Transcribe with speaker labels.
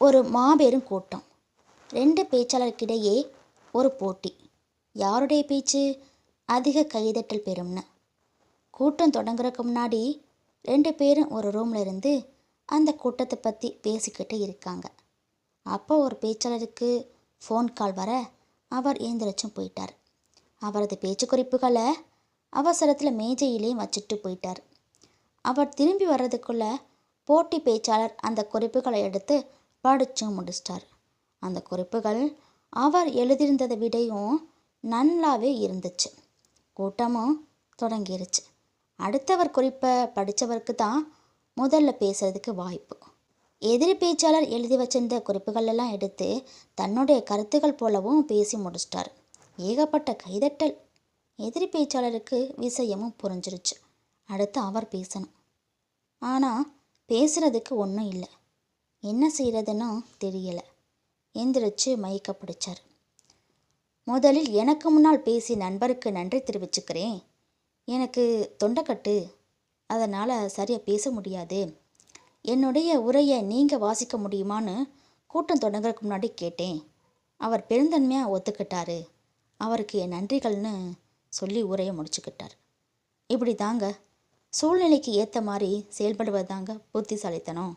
Speaker 1: ஒரு மாபெரும் கூட்டம். 2 பேச்சாளருக்கிடையே ஒரு போட்டி. யாருடைய பேச்சு அதிக கைதட்டல் பெறும்னு. கூட்டம் தொடங்குறதுக்கு முன்னாடி 2 பேரும் ஒரு ரூமில் இருந்து அந்த கூட்டத்தை பற்றி பேசிக்கிட்டு இருக்காங்க. அப்போ ஒரு பேச்சாளருக்கு ஃபோன் கால் வர அவர் ஏந்திரச்சும் போயிட்டார். அவரது பேச்சு குறிப்புகளை அவசரத்தில் மேஜையிலையும் வச்சுட்டு போயிட்டார். அவர் திரும்பி வர்றதுக்குள்ள போட்டி பேச்சாளர் அந்த குறிப்புகளை எடுத்து படித்து முடிச்சிட்டார். அந்த குறிப்புகள் அவர் எழுதியிருந்ததை விடையும் நல்லாவே இருந்துச்சு. கூட்டமும் தொடங்கிருச்சு. அடுத்தவர் குறிப்பை படித்தவருக்கு தான் முதல்ல பேசுறதுக்கு வாய்ப்பு. எதிரி பேச்சாளர் எழுதி வச்சிருந்த குறிப்புகள் எல்லாம் எடுத்து தன்னுடைய கருத்துக்கள் போலவும் பேசி முடிச்சிட்டார். ஏகப்பட்ட கைதட்டல். எதிரி பேச்சாளருக்கு விஷயமும் புரிஞ்சிருச்சு. அடுத்து அவர் பேசணும். ஆனால் பேசுகிறதுக்கு ஒன்றும் இல்லை. என்ன செய்கிறதுன்னு தெரியலை. எந்திரிச்சு மைக்க பிடிச்சார். முதலில் எனக்கு முன்னால் பேசி நண்பருக்கு நன்றி தெரிவிச்சுக்கிறேன். எனக்கு தொண்டைக்கட்டு, அதனால் சரியாக பேச முடியாது. என்னுடைய உரையை நீங்கள் வாசிக்க முடியுமான்னு கூட்டம் தொடங்குறதுக்கு முன்னாடி கேட்டேன். அவர் பெருந்தன்மையாக ஒத்துக்கிட்டாரு. அவருக்கு என் நன்றிகள்னு சொல்லி உரையை முடிச்சுக்கிட்டார். இப்படி தாங்க சூழ்நிலைக்கு ஏற்ற மாதிரி செயல்படுவது தாங்க புத்திசாலித்தனம்.